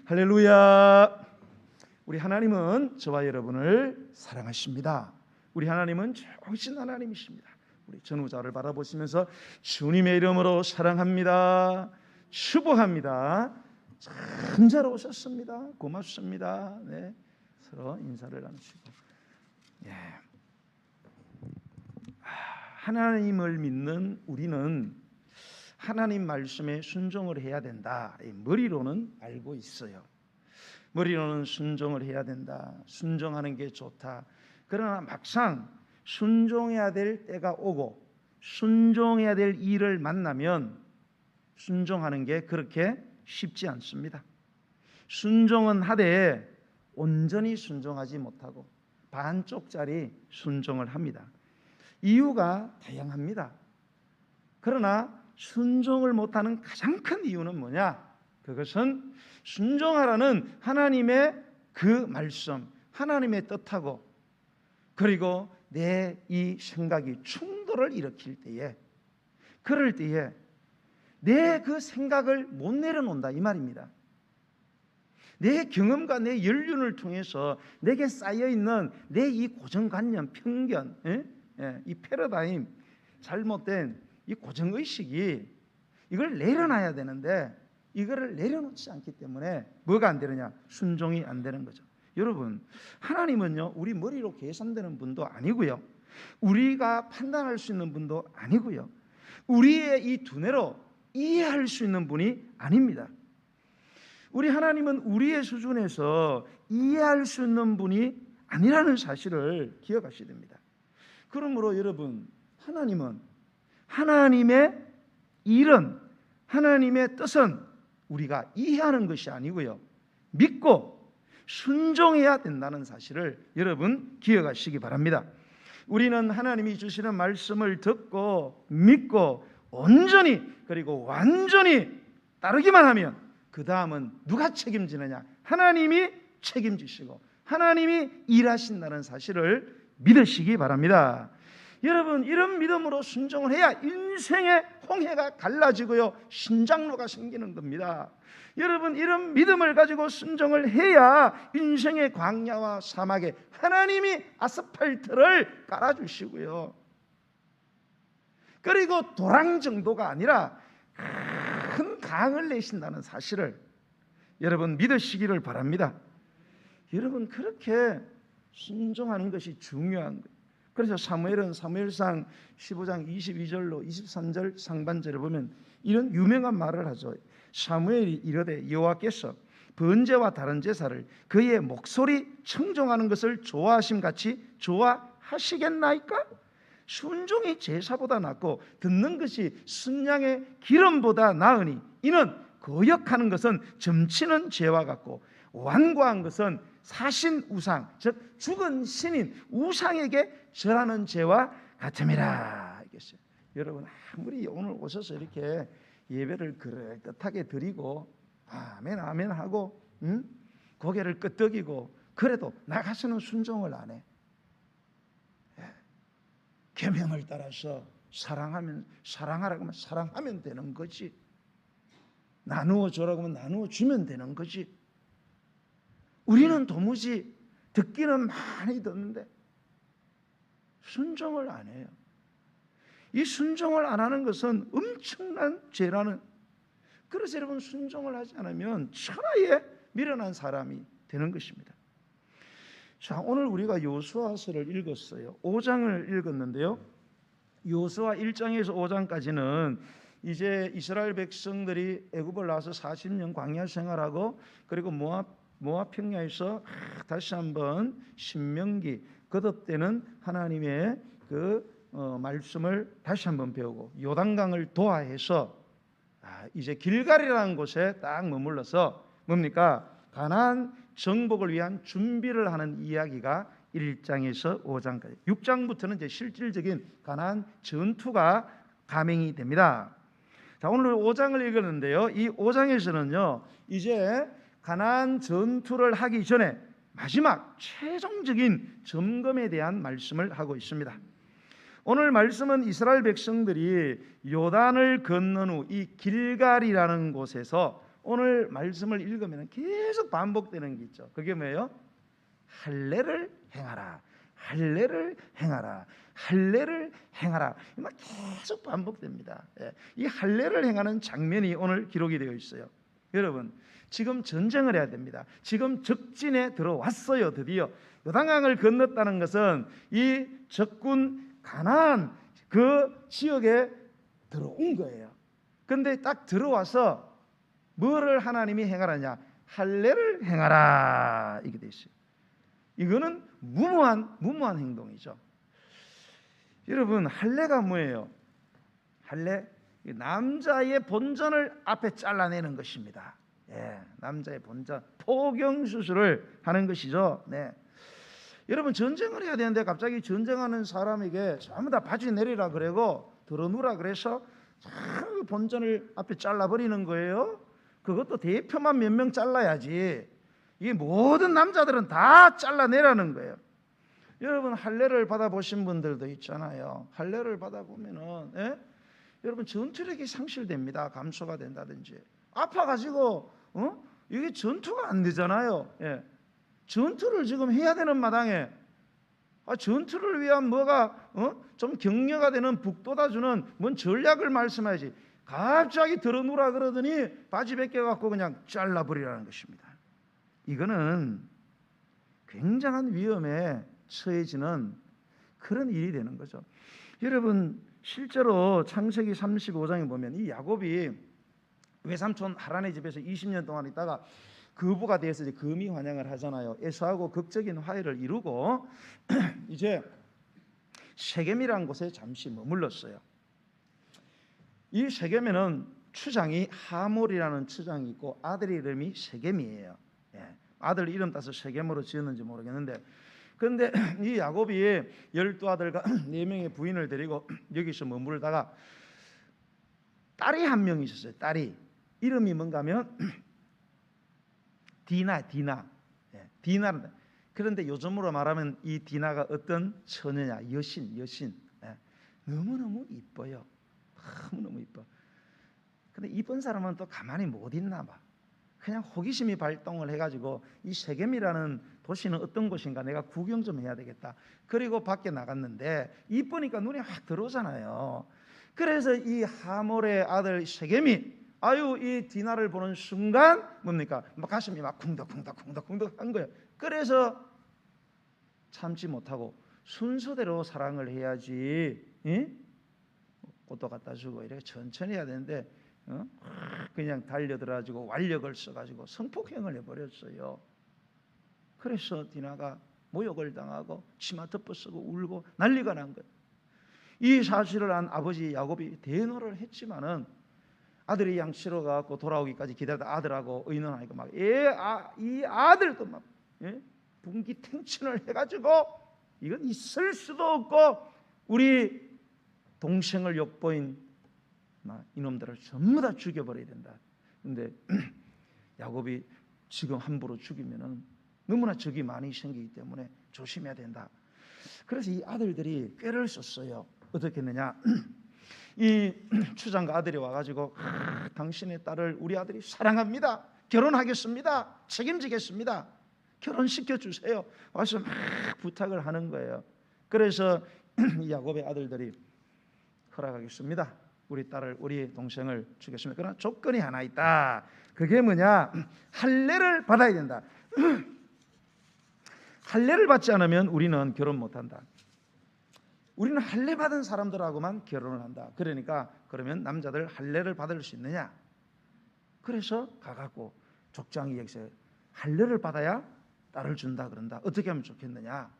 할렐루야. 우리 하나님은 저와 여러분을 사랑하십니다. 우리 하나님은 좋으신 하나님이십니다. 우리 전후자를 바라보시면서 주님의 이름으로 사랑합니다, 축복합니다, 참 잘 오셨습니다, 고맙습니다. 네, 서로 인사를 나누시고, 하나님을 믿는 우리는 하나님 말씀에 순종을 해야 된다. 머리로는 알고 있어요. 머리로는 순종을 해야 된다, 순종하는 게 좋다. 그러나 막상 순종해야 될 때가 오고 순종해야 될 일을 만나면 순종하는 게 그렇게 쉽지 않습니다. 순종은 하되 온전히 순종하지 못하고 반쪽짜리 순종을 합니다. 이유가 다양합니다. 그러나 순종을 못하는 가장 큰 이유는 뭐냐? 그것은 순종하라는 하나님의 그 말씀, 하나님의 뜻하고 그리고 내 이 생각이 충돌을 일으킬 때에, 그럴 때에 내 그 생각을 못 내려놓는다 이 말입니다. 내 경험과 내 연륜을 통해서 내게 쌓여있는 내 이 고정관념, 편견, 이 패러다임, 잘못된 이 고정의식이 이걸 내려놔야 되는데 이거를 내려놓지 않기 때문에 뭐가 안 되느냐? 순종이 안 되는 거죠. 여러분, 하나님은요 우리 머리로 계산되는 분도 아니고요, 우리가 판단할 수 있는 분도 아니고요, 우리의 이 두뇌로 이해할 수 있는 분이 아닙니다. 우리 하나님은 우리의 수준에서 이해할 수 있는 분이 아니라는 사실을 기억하셔야 됩니다. 그러므로 여러분, 하나님은, 하나님의 일은, 하나님의 뜻은 우리가 이해하는 것이 아니고요, 믿고 순종해야 된다는 사실을 여러분 기억하시기 바랍니다. 우리는 하나님이 주시는 말씀을 듣고 믿고 온전히 그리고 완전히 따르기만 하면 그 다음은 누가 책임지느냐? 하나님이 책임지시고 하나님이 일하신다는 사실을 믿으시기 바랍니다. 여러분, 이런 믿음으로 순종을 해야 인생의 홍해가 갈라지고요 신장로가 생기는 겁니다. 여러분, 이런 믿음을 가지고 순종을 해야 인생의 광야와 사막에 하나님이 아스팔트를 깔아주시고요, 그리고 도랑 정도가 아니라 큰 강을 내신다는 사실을 여러분 믿으시기를 바랍니다. 여러분, 그렇게 순종하는 것이 중요한 거예요. 그래서 사무엘은 사무엘상 15장 22절로 23절 상반절에 보면 이런 유명한 말을 하죠. 사무엘이 이르되 여호와께서 번제와 다른 제사를 그의 목소리 청종하는 것을 좋아하심같이 좋아하시겠나이까? 순종이 제사보다 낫고 듣는 것이 순양의 기름보다 나으니 이는 거역하는 것은 점치는 죄와 같고 완고한 것은 사신 우상, 즉 죽은 신인 우상에게 절하는 죄와 같음이라. 여러분, 아무리 오늘 오셔서 이렇게 예배를 그럴듯하게 드리고 아멘 아멘 하고 고개를 끄덕이고 그래도 나가서는 순종을 안 해. 계명을 따라서 사랑하라고 하면 사랑하면 되는 거지, 나누어 주라고 하면 나누어 주면 되는 거지. 우리는 도무지 듣기는 많이 듣는데 순종을 안 해요. 이 순종을 안 하는 것은 엄청난 죄라는. 그래서 여러분, 순종을 하지 않으면 천하에 미련한 사람이 되는 것입니다. 자, 오늘 우리가 여호수아서를 읽었어요. 5장을 읽었는데요, 여호수아 1장에서 5장까지는 이제 이스라엘 백성들이 애굽을 나와서 40년 광야 생활하고 그리고 모압 평야에서 다시 한번 신명기 거듭되는 하나님의 그 말씀을 다시 한번 배우고 요단강을 도하해서 이제 길갈이라는 곳에 딱 머물러서 뭡니까? 가나안 정복을 위한 준비를 하는 이야기가 1장에서 5장까지. 6장부터는 이제 실질적인 가나안 전투가 감행이 됩니다. 자, 오늘 5장을 읽었는데요, 이 5장에서는요 이제 가나안 전투를 하기 전에 마지막 최종적인 점검에 대한 말씀을 하고 있습니다. 오늘 말씀은 이스라엘 백성들이 요단을 건넌 후 이 길갈이라는 곳에서 오늘 말씀을 읽으면 계속 반복되는 게 있죠. 그게 뭐예요? 할례를 행하라, 할례를 행하라, 할례를 행하라. 막 계속 반복됩니다. 이 할례를 행하는 장면이 오늘 기록이 되어 있어요. 여러분, 지금 전쟁을 해야 됩니다. 지금 적진에 들어왔어요. 드디어 요단강을 건넜다는 것은 이 적군 가나안 그 지역에 들어온 거예요. 그런데 딱 들어와서 뭐를 하나님이 행하라냐? 할례를 행하라 이게 돼 있어요. 이거는 무모한 행동이죠. 여러분, 할례가 뭐예요? 할례, 남자의 본전을 앞에 잘라내는 것입니다. 남자의 본전, 포경 수술을 하는 것이죠. 여러분, 전쟁을 해야 되는데 갑자기 전쟁하는 사람에게 전부 다 바지 내리라 그러고 들어누라 그래서 본전을 앞에 잘라버리는 거예요. 그것도 대표만 몇 명 잘라야지. 이 모든 남자들은 다 잘라내라는 거예요. 여러분, 할례를 받아보신 분들도 있잖아요. 할례를 받아보면은 여러분, 전투력이 상실됩니다. 감소가 된다든지 아파가지고 이게 전투가 안 되잖아요. 전투를 지금 해야 되는 마당에 전투를 위한 뭐가 좀 격려가 되는 북돋아주는 뭔 전략을 말씀하지 갑자기 들어누라 그러더니 바지 벗겨갖고 그냥 잘라버리라는 것입니다. 이거는 굉장한 위험에 처해지는 그런 일이 되는 거죠. 여러분, 실제로 창세기 35장에 보면 이 야곱이 외삼촌 하란의 집에서 20년 동안 있다가 거부가 돼서 이제 금이 환영을 하잖아요. 에서하고 극적인 화해를 이루고 이제 세겜이라는 곳에 잠시 머물렀어요. 이 세겜에는 추장이 하몰이라는 추장이 있고 아들 이름이 세겜이에요. 아들 이름 따서 세겜으로 지었는지 모르겠는데, 그런데 이 야곱이 12아들과 4명의 부인을 데리고 여기서 머물다가 딸이 한 명 있었어요. 딸이 이름이 뭔가 하면 디나. 그런데 요즘으로 말하면 이 디나가 어떤 처녀냐? 여신. 너무너무 이뻐요. 너무너무 이뻐. 근데 이쁜 사람은 또 가만히 못 있나 봐. 그냥 호기심이 발동을 해가지고 이 세겜이라는 도시는 어떤 곳인가 내가 구경 좀 해야 되겠다. 그리고 밖에 나갔는데 이쁘니까 눈에 확 들어오잖아요. 그래서 이 하몰의 아들 세겜이 이 디나를 보는 순간 뭡니까? 막 가슴이 막 쿵덕쿵덕 한 거예요. 그래서 참지 못하고 순서대로 사랑을 해야지. 꽃도 갖다 주고 이렇게 천천히 해야 되는데 그냥 달려들어가지고 완력을 써가지고 성폭행을 해버렸어요. 그래서 디나가 모욕을 당하고 치마 덮어 쓰고 울고 난리가 난 거예요. 이 사실을 안 아버지 야곱이 대노를 했지만은 아들이 양치러 가고 돌아오기까지 기다리다 아들하고 의논하니까 막 이 아들도 막 분기탱천을 해가지고 이건 있을 수도 없고 우리 동생을 엿보인 이놈들을 전부 다 죽여버려야 된다. 근데 야곱이 지금 함부로 죽이면은 너무나 적이 많이 생기기 때문에 조심해야 된다. 그래서 이 아들들이 꾀를 썼어요. 어떻게 했느냐? 이 추장과 아들이 와가지고 당신의 딸을 우리 아들이 사랑합니다. 결혼하겠습니다. 책임지겠습니다. 결혼시켜 주세요. 와서 막 부탁을 하는 거예요. 그래서 이 야곱의 아들들이 허락하겠습니다. 우리 딸을 우리 동생을 주겠습니다. 그러나 조건이 하나 있다. 그게 뭐냐? 할례를 받아야 된다. 할례를 받지 않으면 우리는 결혼 못한다. 우리는 할례 받은 사람들하고만 결혼을 한다. 그러니까 그러면 남자들 할례를 받을 수 있느냐? 그래서 가갖고 족장이 여기서 할례를 받아야 딸을 준다 그런다. 어떻게 하면 좋겠느냐?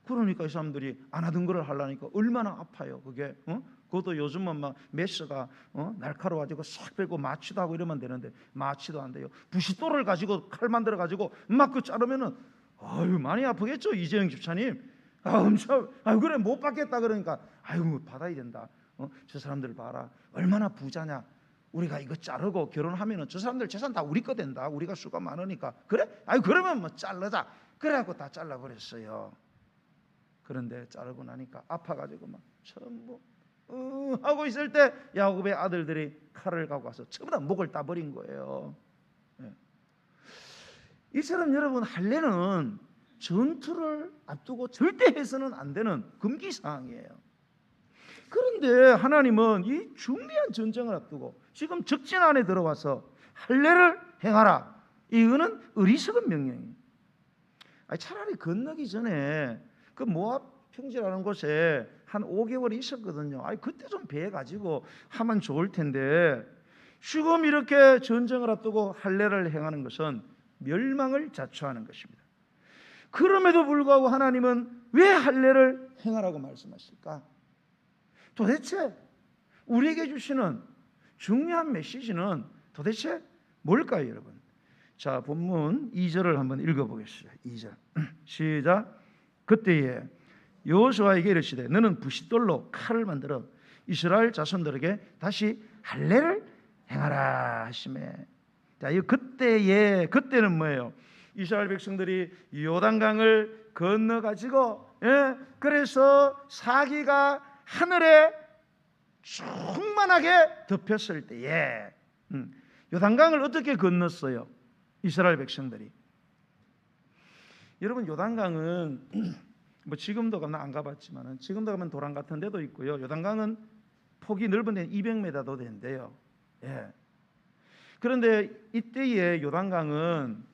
그러니까 이 사람들이 안 하던 거를 하려니까 얼마나 아파요. 그게 그것도 요즘은 막 메스가 날카로워가지고 싹 빼고 마취도 하고 이러면 되는데 마취도 안 돼요. 부싯돌을 가지고 칼 만들어 가지고 막 그 자르면은 많이 아프겠죠. 이재영 집사님. 엄청 그래 못 받겠다 그러니까 받아야 된다. 저 사람들 봐라 얼마나 부자냐. 우리가 이거 자르고 결혼하면은 저 사람들 재산 다 우리 거 된다. 우리가 수가 많으니까 그래? 그러면 뭐 자르자. 그래갖고 다 잘라버렸어요. 그런데 자르고 나니까 아파가지고 막 전부 하고 있을 때 야곱의 아들들이 칼을 갖고 와서 전부 다 목을 따버린 거예요. 이처럼 여러분 할례는 전투를 앞두고 절대 해서는 안 되는 금기 사항이에요. 그런데 하나님은 이 중대한 전쟁을 앞두고 지금 적진 안에 들어와서 할례를 행하라. 이거는 어리석은 명령이에요. 차라리 건너기 전에 그 모압 평지라는 곳에 한 5개월 있었거든요. 그때 좀 배에 가지고 하면 좋을 텐데 지금 이렇게 전쟁을 앞두고 할례를 행하는 것은 멸망을 자초하는 것입니다. 그럼에도 불구하고 하나님은 왜 할례를 행하라고 말씀하실까? 도대체 우리에게 주시는 중요한 메시지는 도대체 뭘까요, 여러분? 자, 본문 2절을 한번 읽어보겠습니다. 2절 시작. 그때에 여호수아에게 이르시되 너는 부싯돌로 칼을 만들어 이스라엘 자손들에게 다시 할례를 행하라 하시매. 자, 이 그때는 뭐예요? 이스라엘 백성들이 요단강을 건너 가지고 그래서 사기가 하늘에 충만하게 덮였을 때에 요단강을 어떻게 건넜어요? 이스라엘 백성들이. 여러분 요단강은 뭐 지금도 가면 안 가봤지만 지금도 가면 도랑 같은 데도 있고요. 요단강은 폭이 넓은 데는 200m도 된대요. 그런데 이때의 요단강은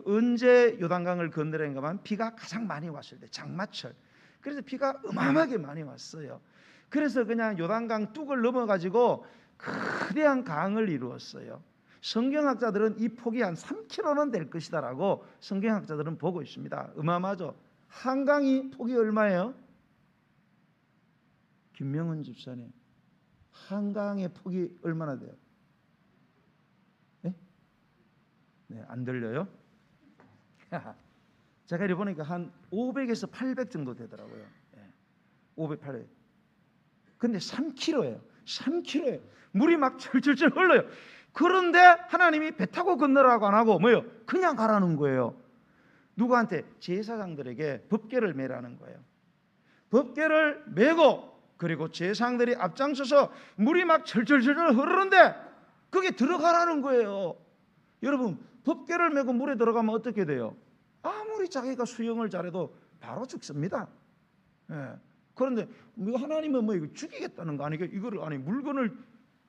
언제 요단강을 건너려는가 하면 비가 가장 많이 왔을 때 장마철. 그래서 비가 어마어마하게 많이 왔어요. 그래서 그냥 요단강 뚝을 넘어가지고 거대한 강을 이루었어요. 성경학자들은 이 폭이 한 3km는 될 것이다라고 성경학자들은 보고 있습니다. 어마어마하죠. 한강이 폭이 얼마예요? 김명은 집사님, 한강의 폭이 얼마나 돼요? 네, 안 들려요? 제가 이렇게 보니까 한 500에서 800 정도 되더라고요. 500, 800. 근데 3km예요. 3km예요. 물이 막 철철철 흘러요. 그런데 하나님이 배 타고 건너라고 안 하고 뭐예요? 그냥 가라는 거예요. 누구한테? 제사장들에게 법궤를 매라는 거예요. 법궤를 메고 그리고 제사장들이 앞장서서 물이 막 철철철 흐르는데 그게 들어가라는 거예요. 여러분 법궤를 메고 물에 들어가면 어떻게 돼요? 아무리 자기가 수영을 잘해도 바로 죽습니다. 그런데 하나님은 뭐 이거 죽이겠다는 거 아니에요? 이거를 아니 물건을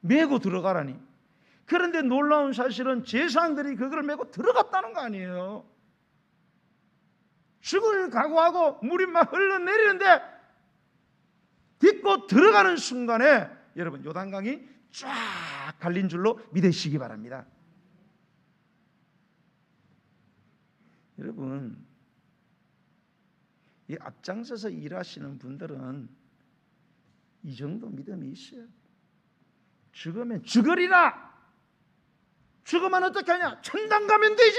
메고 들어가라니. 그런데 놀라운 사실은 제사장들이 그걸 메고 들어갔다는 거 아니에요. 죽을 각오하고 물이 막 흘러내리는데 딛고 들어가는 순간에 여러분 요단강이 쫙 갈린 줄로 믿으시기 바랍니다. 여러분 이 앞장서서 일하시는 분들은 이 정도 믿음이 있어요. 죽으면 죽으리라. 죽으면 어떻게 하냐? 천당 가면 되지.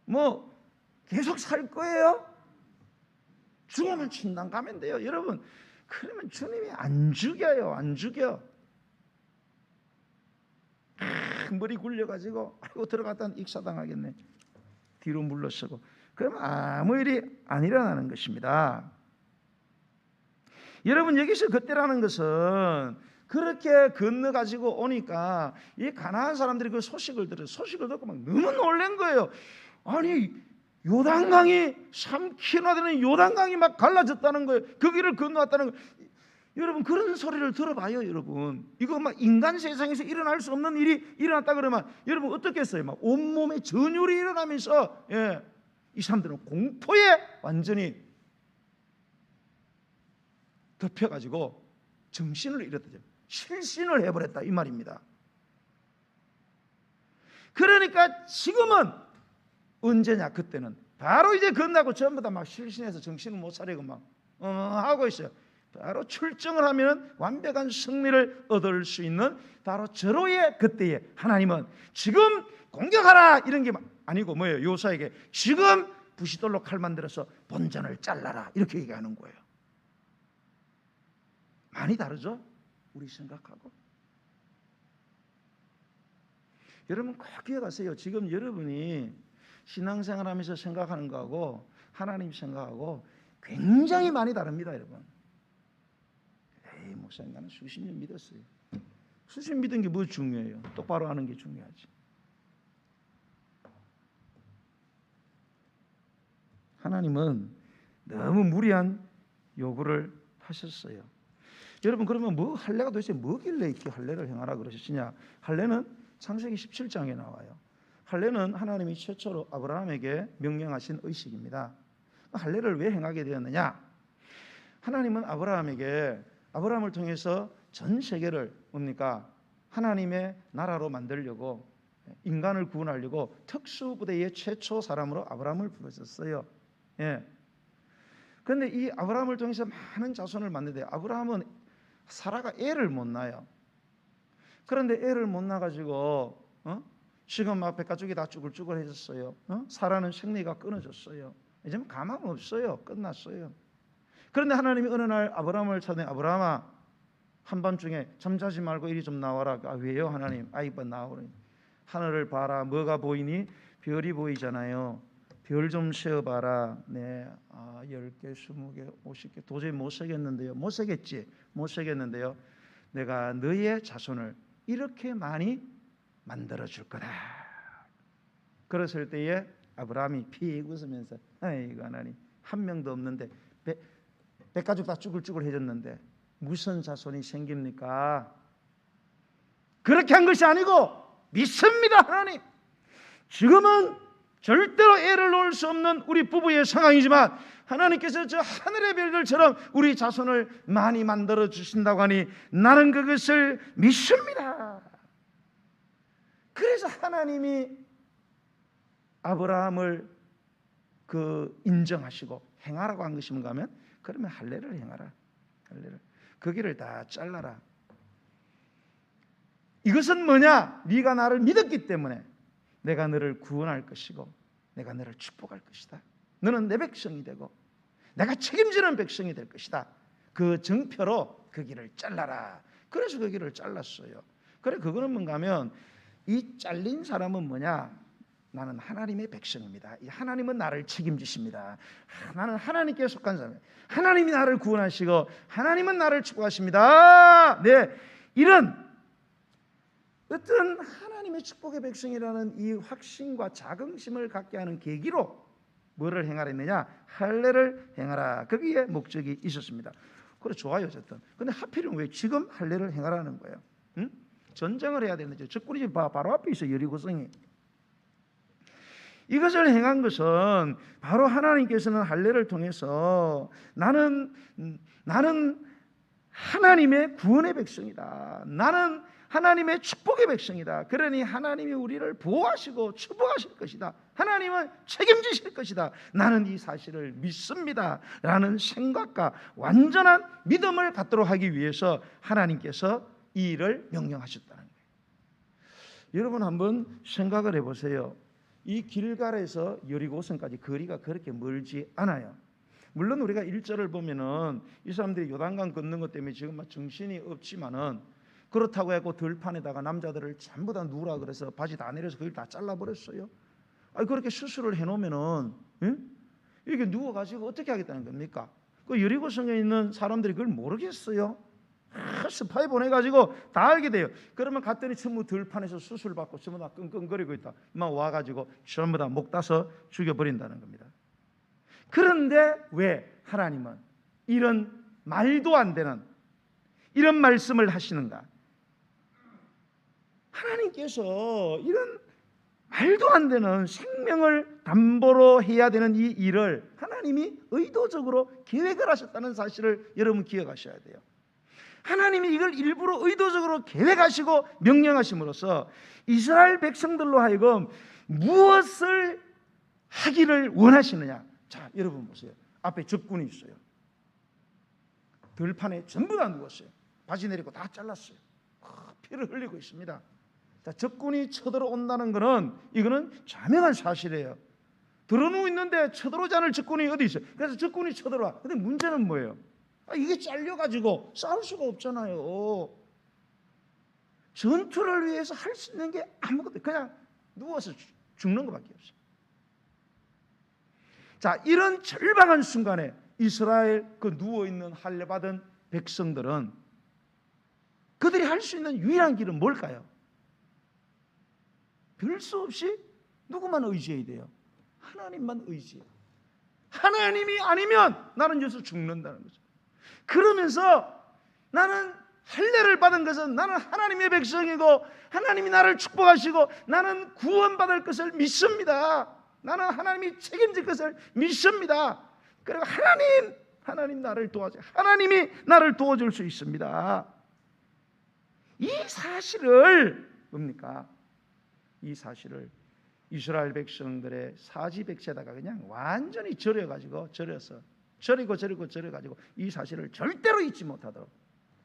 뭐 계속 살 거예요? 죽으면 천당 가면 돼요. 여러분 그러면 주님이 안 죽여요. 안 죽여. 머리 굴려가지고 아이고 들어갔다 익사당하겠네. 뒤로 물러서고 그러면 아무 일이 안 일어나는 것입니다. 여러분 여기서 그때라는 것은 그렇게 건너가지고 오니까 이 가나안 사람들이 그 소식을 듣고 막 너무 놀란 거예요. 아니 요단강이 3km 되는 요단강이 막 갈라졌다는 거예요. 그 길을 건너왔다는 거예요. 여러분 그런 소리를 들어봐요. 여러분 이거 막 인간 세상에서 일어날 수 없는 일이 일어났다 그러면 여러분 어떻겠어요? 막 온몸에 전율이 일어나면서 이 사람들은 공포에 완전히 덮여가지고 정신을 잃었다. 실신을 해버렸다 이 말입니다. 그러니까 지금은 언제냐? 그때는 바로 이제 건너고 전부 다 막 실신해서 정신을 못 차리고 막 하고 있어요. 바로 출정을 하면 완벽한 승리를 얻을 수 있는 바로 저로의 그때에 하나님은 지금 공격하라 이런 게 아니고 뭐예요? 요사에게 지금 부싯돌로 칼 만들어서 본전을 잘라라 이렇게 얘기하는 거예요. 많이 다르죠? 우리 생각하고. 여러분 꼭 기억하세요. 지금 여러분이 신앙생활하면서 생각하는 거하고 하나님 생각하고 굉장히 많이 다릅니다. 여러분 목사님 나는 수십 년 믿었어요. 수십 년 믿은 게 뭐 중요해요? 똑바로 하는 게 중요하지. 하나님은 너무 무리한 요구를 하셨어요. 여러분, 그러면 할례가 도대체 뭐길래 이렇게 할례를 행하라 그러셨느냐? 할례는 창세기 17장에 나와요. 할례는 하나님이 최초로 아브라함에게 명령하신 의식입니다. 할례를 왜 행하게 되었느냐? 하나님은 아브라함을 통해서 전 세계를 뭡니까? 하나님의 나라로 만들려고, 인간을 구원하려고 특수부대의 최초 사람으로 아브라함을 부르셨어요. 예. 그런데 이 아브라함을 통해서 많은 자손을 만드는데 아브라함은 사라가 애를 못 낳아요. 그런데 애를 못 낳아가지고 지금 막 백가죽이 다 쭈글쭈글해졌어요. 사라는 생리가 끊어졌어요. 이제 가망 없어요. 끝났어요. 그런데 하나님이 어느 날 아브라함을 찾는, 아브라함아, 한밤중에 잠자지 말고 이리 좀 나와라. 아, 왜요 하나님? 이봐 나오라. 하늘을 봐라. 뭐가 보이니? 별이 보이잖아요. 별 좀 세어봐라. 네, 10개, 20개, 50개 도저히 못 세겠는데요. 못 세겠는데요. 내가 너의 자손을 이렇게 많이 만들어줄 거다. 그랬을 때에 아브라함이 피 웃으면서, 아이고 하나님, 한 명도 없는데 백가죽 다 쭈글쭈글해졌는데 무슨 자손이 생깁니까? 그렇게 한 것이 아니고 믿습니다. 하나님, 지금은 절대로 애를 놓을 수 없는 우리 부부의 상황이지만 하나님께서 저 하늘의 별들처럼 우리 자손을 많이 만들어 주신다고 하니 나는 그것을 믿습니다. 그래서 하나님이 아브라함을 인정하시고 행하라고 한 것인가 하면, 그러면 할례를 행하라. 할례를. 그 길을 다 잘라라. 이것은 뭐냐? 네가 나를 믿었기 때문에 내가 너를 구원할 것이고 내가 너를 축복할 것이다. 너는 내 백성이 되고 내가 책임지는 백성이 될 것이다. 그 정표로 그 길을 잘라라. 그래서 그 길을 잘랐어요. 그래, 그거는 뭔가 하면 이 잘린 사람은 뭐냐? 나는 하나님의 백성입니다. 하나님은 나를 책임지십니다. 나는 하나님께 속한 사람이에요. 하나님이 나를 구원하시고 하나님은 나를 축복하십니다. 네, 이런 어떤 하나님의 축복의 백성이라는 이 확신과 자긍심을 갖게 하는 계기로 뭐를 행하라 했느냐? 할례를 행하라. 거기에 목적이 있었습니다. 그래, 좋아요. 어쨌든. 근데 하필이면 왜 지금 할례를 행하라는 거예요? 응? 전쟁을 해야 되는데 적군이 바로 앞에 있어. 여리고성이. 이것을 행한 것은 바로 하나님께서는 할례를 통해서 나는 하나님의 구원의 백성이다. 나는 하나님의 축복의 백성이다. 그러니 하나님이 우리를 보호하시고 축복하실 것이다. 하나님은 책임지실 것이다. 나는 이 사실을 믿습니다. 라는 생각과 완전한 믿음을 갖도록 하기 위해서 하나님께서 이 일을 명령하셨다는 거예요. 여러분 한번 생각을 해보세요. 이 길갈에서 여리고성까지 거리가 그렇게 멀지 않아요. 물론 우리가 1절을 보면은 이 사람들이 요단강 걷는 것 때문에 지금 막 정신이 없지만은, 그렇다고 해서 들판에다가 남자들을 전부 다 누우라 그래서 바지 다 내려서 그걸 다 잘라버렸어요. 그렇게 수술을 해놓으면은 이렇게 누워가지고 어떻게 하겠다는 겁니까? 그 여리고성에 있는 사람들이 그걸 모르겠어요. 스파이 보내가지고 다 알게 돼요. 그러면 갔더니 전부 들판에서 수술받고 전부 다 끙끙거리고 있다. 막 와가지고 전부 다 목 따서 죽여버린다는 겁니다. 그런데 왜 하나님은 이런 말도 안 되는 이런 말씀을 하시는가? 하나님께서 이런 말도 안 되는 생명을 담보로 해야 되는 이 일을 하나님이 의도적으로 계획을 하셨다는 사실을 여러분 기억하셔야 돼요. 하나님이 이걸 일부러 의도적으로 계획하시고 명령하심으로써 이스라엘 백성들로 하여금 무엇을 하기를 원하시느냐? 자, 여러분 보세요. 앞에 적군이 있어요. 들판에 전부 다 누웠어요. 바지 내리고 다 잘랐어요. 피를 흘리고 있습니다. 자, 적군이 쳐들어온다는 것은 이거는 자명한 사실이에요. 들어누워 있는데 쳐들어오지 않을 적군이 어디 있어요? 그래서 적군이 쳐들어와. 근데 문제는 뭐예요? 이게 잘려가지고 싸울 수가 없잖아요. 전투를 위해서 할 수 있는 게 아무것도, 그냥 누워서 죽는 것밖에 없어요. 자, 이런 절박한 순간에 이스라엘 그 누워있는 할례받은 백성들은 그들이 할 수 있는 유일한 길은 뭘까요? 별 수 없이 누구만 의지해야 돼요? 하나님만 의지해요. 하나님이 아니면 나는 여기서 죽는다는 거죠. 그러면서 나는 할례를 받은 것은 나는 하나님의 백성이고 하나님이 나를 축복하시고 나는 구원받을 것을 믿습니다. 나는 하나님이 책임질 것을 믿습니다. 그리고 하나님 나를 도와줘. 하나님이 나를 도와줄 수 있습니다. 이 사실을 뭡니까? 이 사실을 이스라엘 백성들의 사지백체다가 그냥 완전히 절여가지고 절여가지고 이 사실을 절대로 잊지 못하도록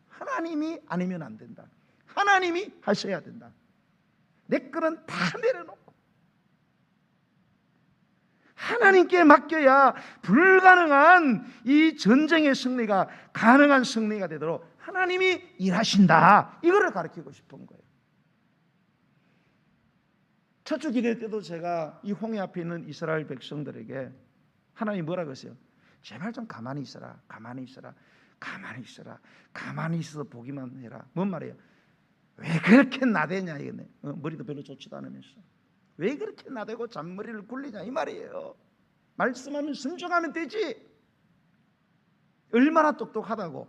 하나님이 아니면 안 된다. 하나님이 하셔야 된다. 내 거는 다 내려놓고 하나님께 맡겨야 불가능한 이 전쟁의 승리가 가능한 승리가 되도록 하나님이 일하신다. 이거를 가르치고 싶은 거예요. 첫 주 기도 때도 제가 이 홍해 앞에 있는 이스라엘 백성들에게 하나님 뭐라고 했어요? 제발 좀 가만히 있어라. 가만히 있어서 보기만 해라. 뭔 말이에요? 왜 그렇게 나대냐 이거네. 머리도 별로 좋지도 않으면서 왜 그렇게 나대고 잔머리를 굴리냐 이 말이에요. 말씀하면 순종하면 되지. 얼마나 똑똑하다고.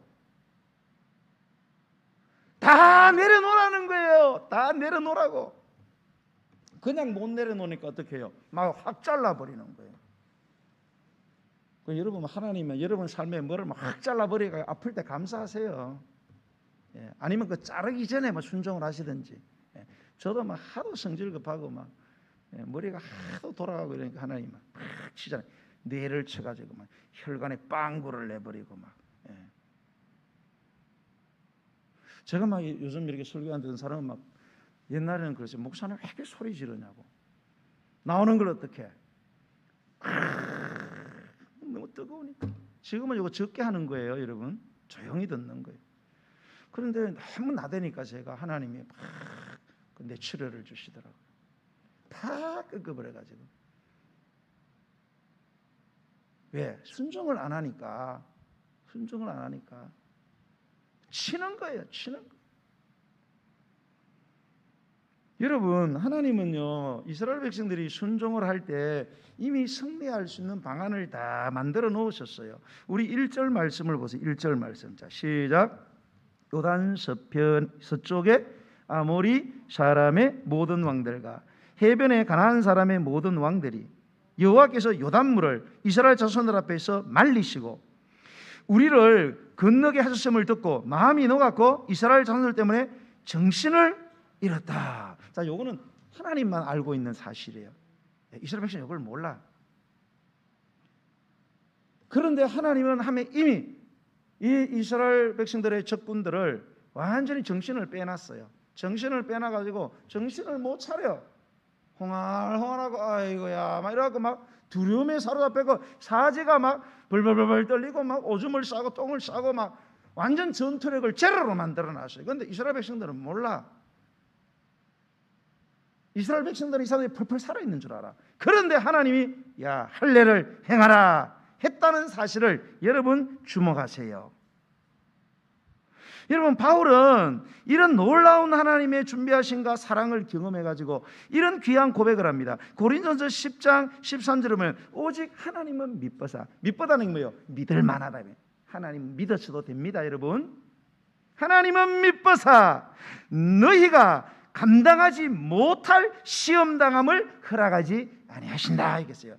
다 내려놓으라는 거예요. 다 내려놓으라고. 그냥 못 내려놓으니까 어떻게 해요? 막 확 잘라버리는 거예요. 여러분 하나님은 여러분 삶에 뭐를 확 잘라버리니까 아플 때 감사하세요. 예, 아니면 그 자르기 전에 뭐 순종을 하시든지. 예, 저도 막 하도 성질 급하고 막 머리가 하도 돌아가고 이러니까 하나님 막 치잖아요. 뇌를 쳐가지고 막 혈관에 빵구를 내버리고 막. 예. 제가 막 요즘 이렇게 설교하는 사람은 막 옛날에는 그랬어요. 목사님 왜 이렇게 소리 지르냐고. 나오는 걸 어떻게 해? 너무 뜨거우니까. 지금은 이거 적게 하는 거예요, 여러분. 조용히 듣는 거예요. 그런데 너무 나대니까 제가 하나님이 막 내 치료를 주시더라고요. 다 끄끄버려가지고. 왜? 순종을 안 하니까 치는 거예요. 여러분 하나님은요 이스라엘 백성들이 순종을 할 때 이미 승리할 수 있는 방안을 다 만들어 놓으셨어요. 우리 1절 말씀을 보세요. 1절 말씀. 자 시작. 요단 서쪽에 아모리 사람의 모든 왕들과 해변에 가나안 사람의 모든 왕들이 여호와께서 요단물을 이스라엘 자손들 앞에서 말리시고 우리를 건너게 하셨음을 듣고 마음이 녹았고 이스라엘 자손들 때문에 정신을 잃었다. 자, 요거는 하나님만 알고 있는 사실이에요. 이스라엘 백성은 이걸 몰라. 그런데 하나님은 이미 이 이스라엘 백성들의 적군들을 완전히 정신을 빼놨어요. 정신을 빼놔가지고 정신을 못 차려. 홍알홍알하고 아이고야 막 이러고 막 두려움에 사로잡히고 사지가 막 벌벌벌 떨리고 막 오줌을 싸고 똥을 싸고 막 완전 전투력을 제로로 만들어놨어요. 그런데 이스라엘 백성들은 몰라. 이스라엘 백성들은 이 사람들이 펄펄 살아있는 줄 알아. 그런데 하나님이 야 할례를 행하라 했다는 사실을 여러분 주목하세요. 여러분 바울은 이런 놀라운 하나님의 준비하신가 사랑을 경험해가지고 이런 귀한 고백을 합니다. 고린도전서 10장 13절에 보면 오직 하나님은 믿보사. 믿보다는 뭐예요? 믿을 만하다. 하나님 믿으셔도 됩니다. 여러분 하나님은 믿보사 너희가 감당하지 못할 시험당함을 허락하지 아니하신다 이겠어요.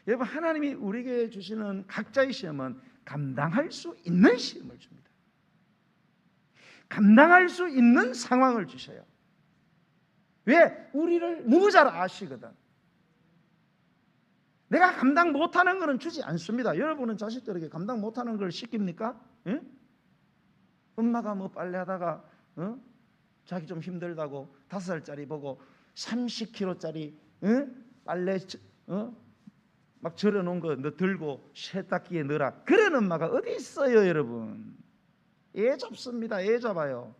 여러분 하나님이 우리에게 주시는 각자의 시험은 감당할 수 있는 시험을 줍니다. 감당할 수 있는 상황을 주셔요. 왜? 우리를 너무 잘 아시거든. 내가 감당 못하는 것은 주지 않습니다. 여러분은 자식들에게 감당 못하는 걸 시킵니까? 응? 엄마가 뭐 빨래하다가 자기 좀 힘들다고 5살짜리 보고 30kg짜리 빨래 막 절여놓은 거 너 들고 세탁기에 넣어라. 그런 엄마가 어디 있어요, 여러분? 애 잡습니다. 애 잡아요.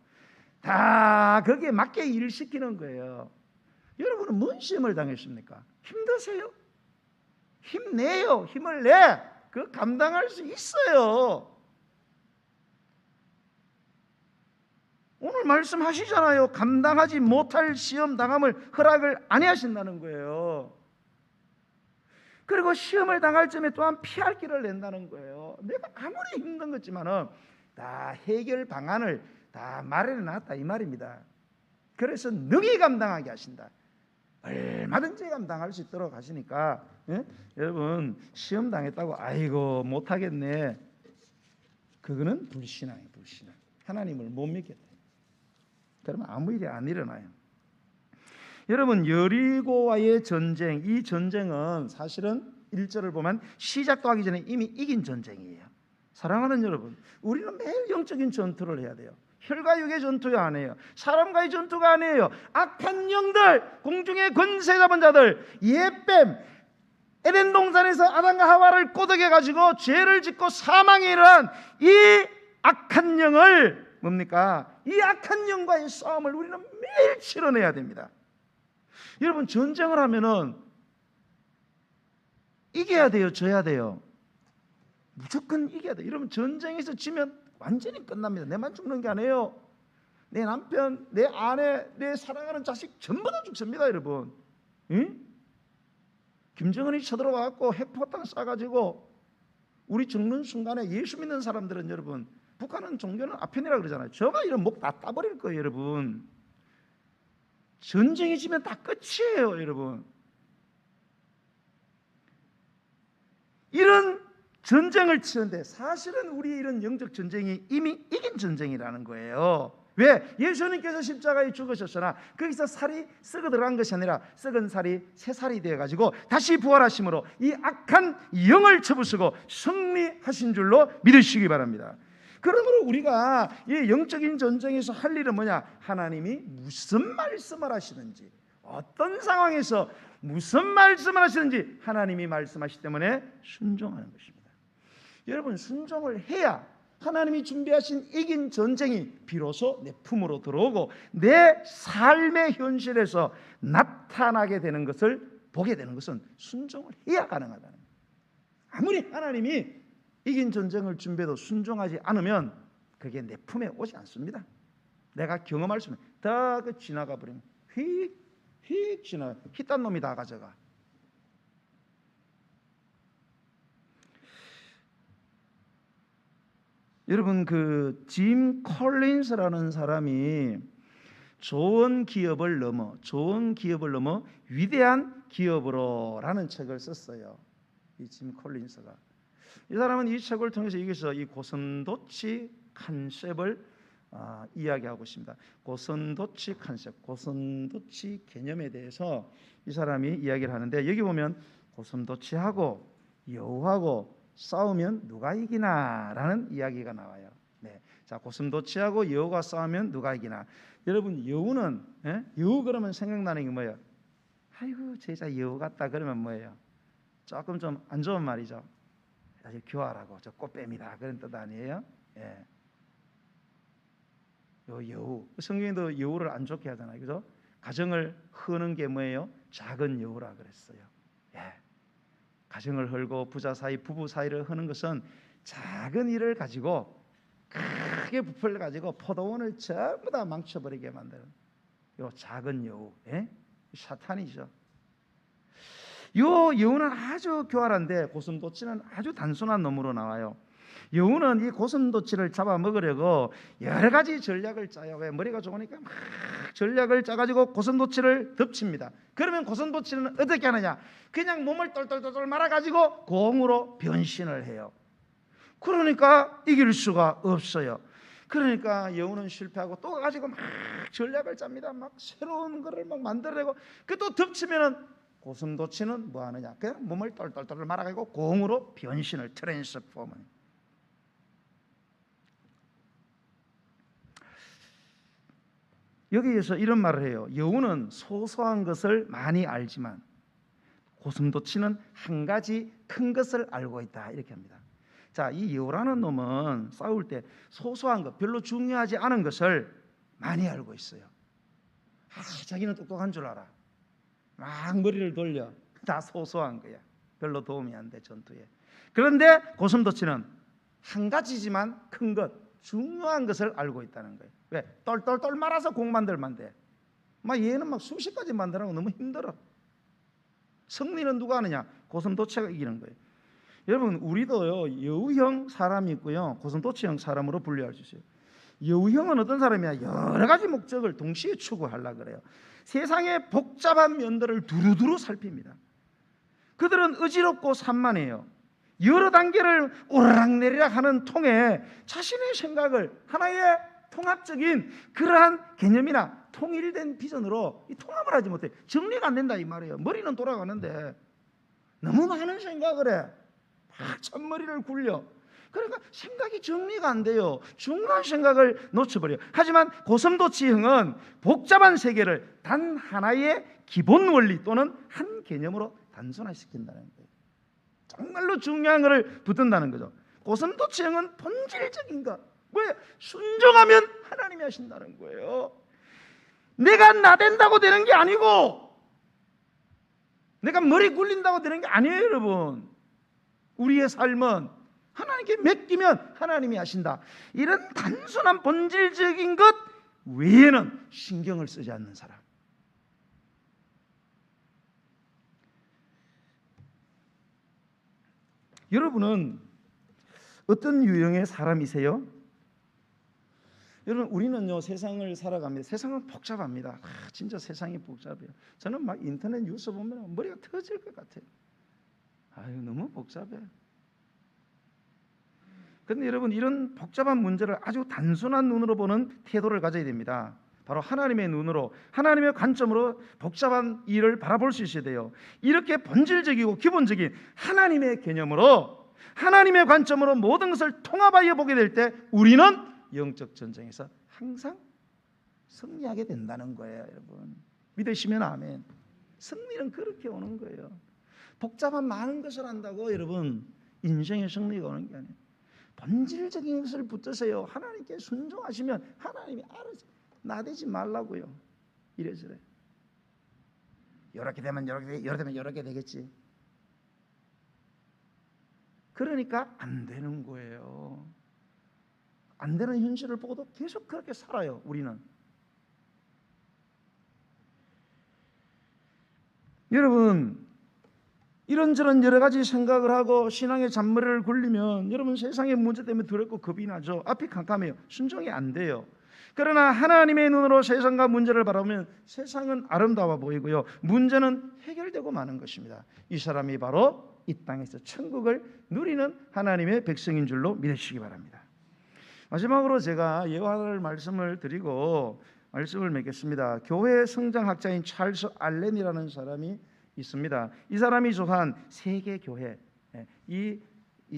다 거기에 맞게 일 시키는 거예요. 여러분은 뭔 시험을 당했습니까? 힘드세요? 힘내요. 힘을 내. 그 감당할 수 있어요. 오늘 말씀하시잖아요. 감당하지 못할 시험 당함을 허락을 안 하신다는 거예요. 그리고 시험을 당할 점에 또한 피할 길을 낸다는 거예요. 내가 아무리 힘든 거지만은 다 해결 방안을 다 마련해 놨다 이 말입니다. 그래서 능히 감당하게 하신다. 얼마든지 감당할 수 있도록 하시니까 여러분 시험 당했다고 아이고 못하겠네. 그거는 불신앙이에요. 불신앙. 하나님을 못 믿겠다. 그러면 아무 일이 안 일어나요. 여러분 여리고와의 전쟁, 이 전쟁은 사실은 1절을 보면 시작도 하기 전에 이미 이긴 전쟁이에요. 사랑하는 여러분, 우리는 매일 영적인 전투를 해야 돼요. 혈과 육의 전투가 아니에요. 사람과의 전투가 아니에요. 악한 영들, 공중의 권세 잡은 자들, 예뱀, 에덴 동산에서 아담과 하와를 꼬드겨 가지고 죄를 짓고 사망에 이르한 이 악한 영을 뭡니까? 이 악한 영과의 싸움을 우리는 매일 치러내야 됩니다. 여러분 전쟁을 하면은 이겨야 돼요, 져야 돼요? 무조건 이겨야 돼요. 여러분 전쟁에서 지면 완전히 끝납니다. 내만 죽는 게 아니에요. 내 남편, 내 아내, 내 사랑하는 자식 전부 다 죽습니다, 여러분. 응? 김정은이 쳐들어와갖고 핵폭탄 쏴가지고 우리 죽는 순간에 예수 믿는 사람들은 여러분 북한은 종교는 아편이라 그러잖아요. 저가 이런 목 다 따버릴 거예요, 여러분. 전쟁이 지면 다 끝이에요, 여러분. 이런 전쟁을 치는데 사실은 우리 이런 영적 전쟁이 이미 이긴 전쟁이라는 거예요. 왜? 예수님께서 십자가에 죽으셨으나 거기서 살이 썩어 들어간 것이 아니라 썩은 살이 새 살이 되어가지고 다시 부활하심으로 이 악한 영을 쳐부수고 승리하신 줄로 믿으시기 바랍니다. 그러므로 우리가 이 영적인 전쟁에서 할 일은 뭐냐? 하나님이 무슨 말씀을 하시는지, 어떤 상황에서 무슨 말씀을 하시는지 하나님이 말씀하시기 때문에 순종하는 것입니다. 여러분 순종을 해야 하나님이 준비하신 이긴 전쟁이 비로소 내 품으로 들어오고 내 삶의 현실에서 나타나게 되는 것을 보게 되는 것은 순종을 해야 가능하다는 거예요. 아무리 하나님이 이긴 전쟁을 준비해도 순종하지 않으면 그게 내 품에 오지 않습니다. 내가 경험할 수 있는 다 지나가 버리면 휙 지나가. 희딴 놈이 다 가져가. 여러분 짐 콜린스라는 사람이 좋은 기업을 넘어 위대한 기업으로라는 책을 썼어요. 이 짐 콜린스가. 이 사람은 이 책을 통해서 여기서 이 고선도치 컨셉을 이야기하고 있습니다. 고선도치 컨셉, 고선도치 개념에 대해서 이 사람이 이야기를 하는데 여기 보면 고선도치하고 여우하고 싸우면 누가 이기나라는 이야기가 나와요. 네, 자 고슴도치하고 여우가 싸우면 누가 이기나? 여러분 여우는 여우 그러면 생각나는 게 뭐예요? 아이고 제자 여우 같다 그러면 뭐예요? 조금 좀 안 좋은 말이죠. 사실 교활하고 저 꽃뱀이다 그런 뜻 아니에요? 예. 요 여우 성경에도 여우를 안 좋게 하잖아요, 그죠? 가정을 흐는 게 뭐예요? 작은 여우라 그랬어요. 예. 가정을 헐고 부자 사이, 부부 사이를 흐는 것은 작은 일을 가지고 크게 부풀려 가지고 포도원을 전부 다 망쳐버리게 만드는 요 작은 여우, 예? 사탄이죠. 요 여우는 아주 교활한데 고슴도치는 아주 단순한 놈으로 나와요. 여우는 이 고슴도치를 잡아먹으려고 여러 가지 전략을 짜요. 왜? 머리가 좋으니까 막 전략을 짜가지고 고슴도치를 덮칩니다. 그러면 고슴도치는 어떻게 하느냐? 그냥 몸을 똘똘똘 말아가지고 공으로 변신을 해요. 그러니까 이길 수가 없어요. 그러니까 여우는 실패하고 또 가지고 막 전략을 짭니다. 막 새로운 거를 막 만들어내고 그 또 덮치면은 고슴도치는 뭐 하느냐? 그냥 몸을 똘똘똘 말아가지고 공으로 변신을 트랜스포머. 여기에서 이런 말을 해요. 여우는 소소한 것을 많이 알지만 고슴도치는 한 가지 큰 것을 알고 있다. 이렇게 합니다. 자, 이 여우라는 놈은 싸울 때 소소한 것, 별로 중요하지 않은 것을 많이 알고 있어요. 자기는 똑똑한 줄 알아. 막 머리를 돌려. 다 소소한 거야. 별로 도움이 안 돼, 전투에. 그런데 고슴도치는 한 가지지만 큰 것, 중요한 것을 알고 있다는 거예요. 왜? 똘똘똘 말아서 공 만들면 돼. 막 얘는 막 수십 가지 만들라고 너무 힘들어. 승리는 누가 하느냐? 고슴도치가 이기는 거예요. 여러분, 우리도요, 여우형 사람이 있고요, 고슴도치형 사람으로 분류할 수 있어요. 여우형은 어떤 사람이야? 여러 가지 목적을 동시에 추구하려고 그래요. 세상의 복잡한 면들을 두루두루 살핍니다. 그들은 의지롭고 산만해요. 여러 단계를 오르락내리락 하는 통에 자신의 생각을 하나의 통합적인 그러한 개념이나 통일된 비전으로 통합을 하지 못해. 정리가 안 된다 이 말이에요. 머리는 돌아가는데 너무 많은 생각을 해. 막 잔머리를 굴려. 그러니까 생각이 정리가 안 돼요. 중요한 생각을 놓쳐버려요. 하지만 고슴도치형은 복잡한 세계를 단 하나의 기본 원리 또는 한 개념으로 단순화시킨다는 거예요. 정말로 중요한 것을 붙든다는 거죠. 고슴도치형은 본질적인 것, 왜? 순종하면 하나님이 하신다는 거예요. 내가 나댄다고 되는 게 아니고, 내가 머리 굴린다고 되는 게 아니에요, 여러분. 우리의 삶은 하나님께 맡기면 하나님이 하신다. 이런 단순한 본질적인 것 외에는 신경을 쓰지 않는 사람. 여러분은 어떤 유형의 사람이세요? 여러분, 우리는요 세상을 살아갑니다. 세상은 복잡합니다. 진짜 세상이 복잡해요. 저는 막 인터넷 뉴스 보면 머리가 터질 것 같아요. 아유, 너무 복잡해. 그런데 여러분, 이런 복잡한 문제를 아주 단순한 눈으로 보는 태도를 가져야 됩니다. 바로 하나님의 눈으로, 하나님의 관점으로 복잡한 일을 바라볼 수 있어야 돼요. 이렇게 본질적이고 기본적인 하나님의 개념으로, 하나님의 관점으로 모든 것을 통합하여 보게 될 때 우리는 영적 전쟁에서 항상 승리하게 된다는 거예요. 여러분, 믿으시면 아멘. 승리는 그렇게 오는 거예요. 복잡한 많은 것을 한다고 여러분 인생의 승리가 오는 게 아니에요. 본질적인 것을 붙드세요. 하나님께 순종하시면 하나님이 알아서, 나대지 말라고요. 이래저래. 이렇게 되면 이렇게 되겠지. 그러니까 안 되는 거예요. 안 되는 현실을 보고도 계속 그렇게 살아요. 우리는. 여러분, 이런저런 여러 가지 생각을 하고 신앙의 잔머리를 굴리면 여러분 세상의 문제 때문에 두렵고 겁이 나죠. 앞이 캄캄해요. 순종이 안 돼요. 그러나 하나님의 눈으로 세상과 문제를 바라보면 세상은 아름다워 보이고요, 문제는 해결되고 마는 것입니다. 이 사람이 바로 이 땅에서 천국을 누리는 하나님의 백성인 줄로 믿으시기 바랍니다. 마지막으로 제가 예화를 말씀을 드리고 말씀을 맺겠습니다. 교회 성장학자인 찰스 알렌이라는 사람이 있습니다. 이 사람이 조사한 세계 교회, 이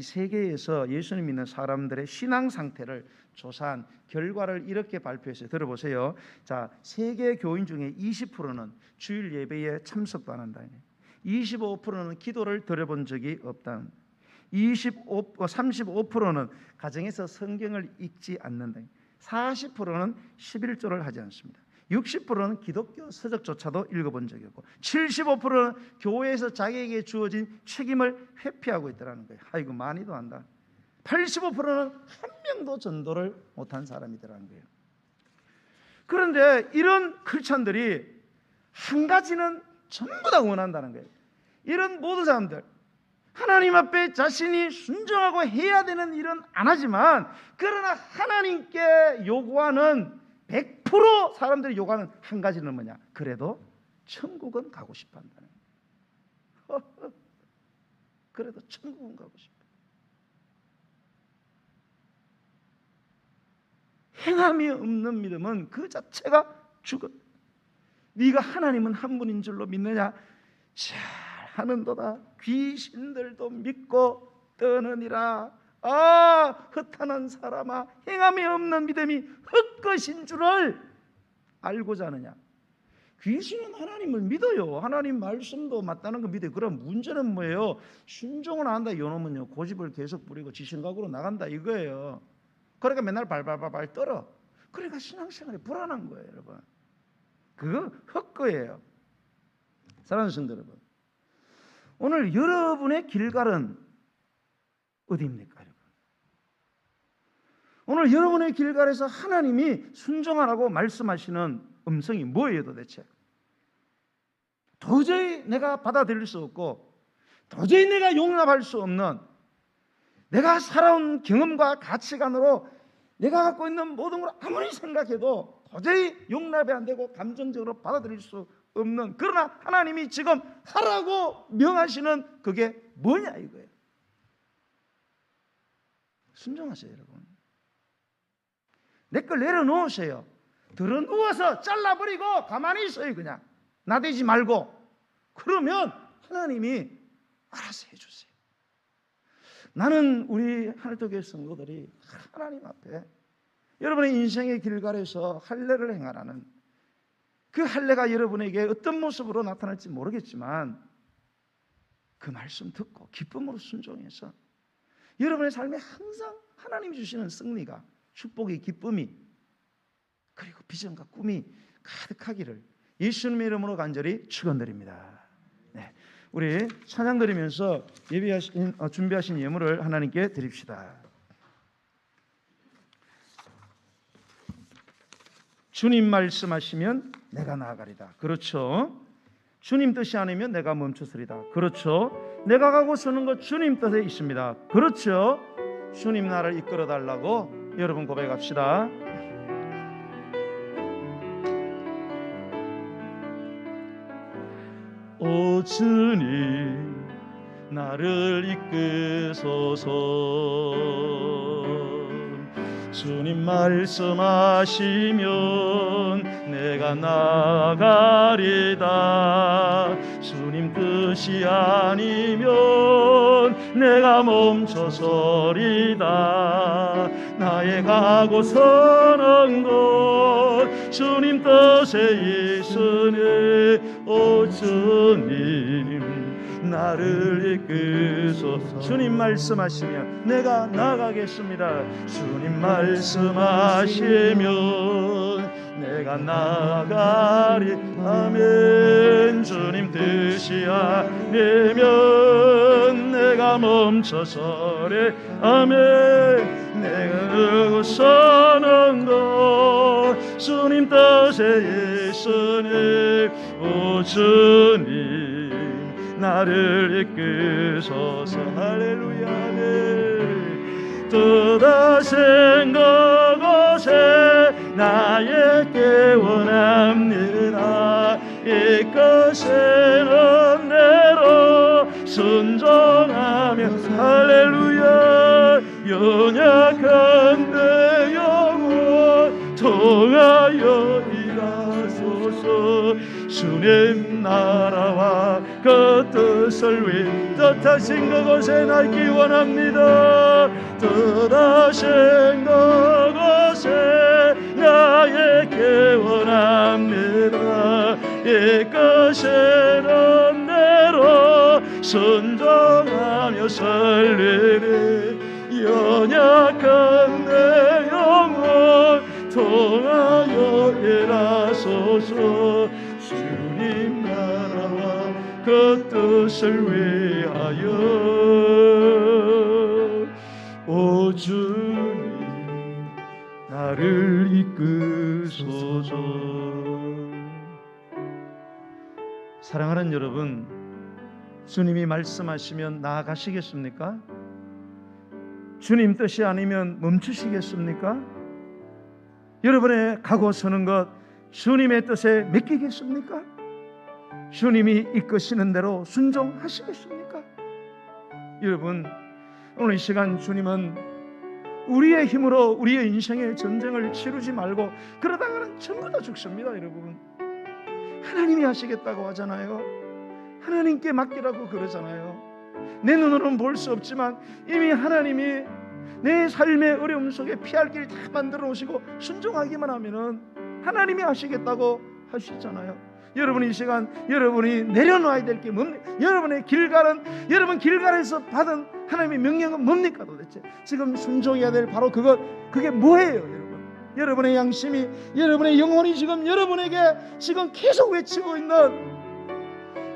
세계에서 예수님 믿는 사람들의 신앙 상태를 조사한 결과를 이렇게 발표했어요. 들어보세요. 자, 세계 교인 중에 20%는 주일 예배에 참석도 안 한다. 25%는 기도를 드려본 적이 없다. 35%는 가정에서 성경을 읽지 않는다. 40%는 11조를 하지 않습니다. 60%는 기독교 서적조차도 읽어본 적이 없고, 75%는 교회에서 자기에게 주어진 책임을 회피하고 있다는 거예요. 아이고, 많이도 한다. 85%는 한 명도 전도를 못한 사람이더라는 거예요. 그런데 이런 크리스찬들이 한 가지는 전부 다 원한다는 거예요. 이런 모든 사람들, 하나님 앞에 자신이 순종하고 해야 되는 일은 안 하지만, 그러나 하나님께 요구하는 100% 사람들이 요구하는 한 가지는 뭐냐? 그래도 천국은 가고 싶어 한다는 거예요. 그래도 천국은 가고 싶어. 행함이 없는 믿음은 그 자체가 죽음. 네가 하나님은 한 분인 줄로 믿느냐? 잘 하는도다. 귀신들도 믿고 떠느니라. 아, 허탄한 사람아, 행함이 없는 믿음이 헛것인 줄을 알고자 하느냐? 귀신은 하나님을 믿어요. 하나님 말씀도 맞다는 거 믿어요. 그럼 문제는 뭐예요? 순종을 안 한다. 이놈은요, 고집을 계속 부리고 지 생각으로 나간다 이거예요. 그러니까 맨날 발발발발 떨어. 그러니까 신앙생활이 불안한 거예요, 여러분. 그거 헛거예요. 사랑하는 성도 여러분, 오늘 여러분의 길갈은 어디입니까, 여러분? 오늘 여러분의 길갈에서 하나님이 순종하라고 말씀하시는 음성이 뭐예요, 도대체? 도저히 내가 받아들일 수 없고, 도저히 내가 용납할 수 없는, 내가 살아온 경험과 가치관으로 내가 갖고 있는 모든 걸 아무리 생각해도 도저히 용납이 안 되고 감정적으로 받아들일 수 없는, 그러나 하나님이 지금 하라고 명하시는 그게 뭐냐 이거예요. 순종하세요 여러분. 내 걸 내려놓으세요. 들어 누워서 잘라버리고 가만히 있어요. 그냥 나대지 말고. 그러면 하나님이 알아서 해주세요. 나는 우리 하늘교회 성도들이 하나님 앞에 여러분의 인생의 길갈에서 할례를 행하라는 그 할례가 여러분에게 어떤 모습으로 나타날지 모르겠지만 그 말씀 듣고 기쁨으로 순종해서 여러분의 삶에 항상 하나님이 주시는 승리가, 축복의 기쁨이, 그리고 비전과 꿈이 가득하기를 예수님의 이름으로 간절히 축원드립니다. 네, 우리 찬양 드리면서 준비하신 예물을 하나님께 드립시다. 주님 말씀하시면 내가 나아가리다. 그렇죠. 주님 뜻이 아니면 내가 멈추으리다. 그렇죠. 내가 가고 서는 것 주님 뜻에 있습니다. 그렇죠. 주님 나를 이끌어 달라고 여러분 고백합시다. 오 주님 나를 이끄소서. 주님 말씀하시면 내가 나아가리다. 주님 뜻이 아니면 내가 멈춰서리다. 나의 가고 서는 곳 주님 뜻에 있으니 오 주님 나를 이끄소서. 주님 말씀하시면 내가 나가겠습니다. 주님 말씀하시면 내가 나가리. 아멘. 주님 뜻이 아니면 내가 멈춰서리. 아멘. 내가 서는 것 주님 뜻에 있으니 오 주님 나를 이끄소서. 할렐루야. 아멘. 떠나신 그곳에 나에게 원합니다. 이끄시는 대로 순종하며 할렐루야. 연약한 내 영혼 통하여 일하소서. 주님 나라와 그 뜻을 위해 뜻하신 그곳에 나기 원합니다. 뜻하신 그곳에 나에게 원합니다. 이끄시는 대로 순종하며 살리리. 연약한 내 영혼 통하여 일하소서. 주님 나라와 그 뜻을 위하여 오 주님 나를 이끄소서. 사랑하는 여러분, 주님이 말씀하시면 나아가시겠습니까? 주님 뜻이 아니면 멈추시겠습니까? 여러분의 가고 서는 것 주님의 뜻에 맡기겠습니까? 주님이 이끄시는 대로 순종하시겠습니까? 여러분, 오늘 이 시간 주님은 우리의 힘으로 우리의 인생의 전쟁을 치르지 말고 그러다가는 전부 다 죽습니다. 여러분, 하나님이 하시겠다고 하잖아요. 하나님께 맡기라고 그러잖아요. 내 눈으로는 볼 수 없지만 이미 하나님이 내 삶의 어려움 속에 피할 길 다 만들어 놓으시고 순종하기만 하면은 하나님이 하시겠다고 하시잖아요. 여러분, 이 시간 여러분이 내려놔야 될 게 뭡니까? 여러분의 길갈은, 여러분 길갈에서 받은 하나님의 명령은 뭡니까 도대체? 지금 순종해야 될 바로 그게 뭐예요? 여러분, 여러분의 양심이, 여러분의 영혼이 지금 여러분에게 지금 계속 외치고 있는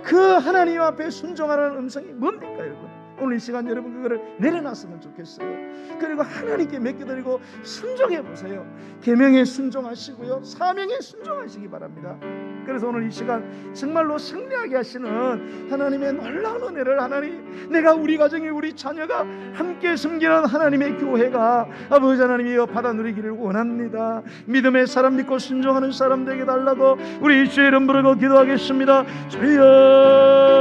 그 하나님 앞에 순종하라는 음성이 뭡니까? 여러분, 오늘 이 시간 여러분 그거를 내려놨으면 좋겠어요. 그리고 하나님께 맡겨드리고 순종해 보세요. 계명에 순종하시고요, 사명에 순종하시기 바랍니다. 그래서 오늘 이 시간 정말로 승리하게 하시는 하나님의 놀라운 은혜를 하나님, 내가 우리 가정이 우리 자녀가 함께 섬기는 하나님의 교회가 아버지 하나님이여 받아 누리기를 원합니다. 믿음의 사람, 믿고 순종하는 사람 되게 달라고 우리 주의 이름 부르고 기도하겠습니다. 주여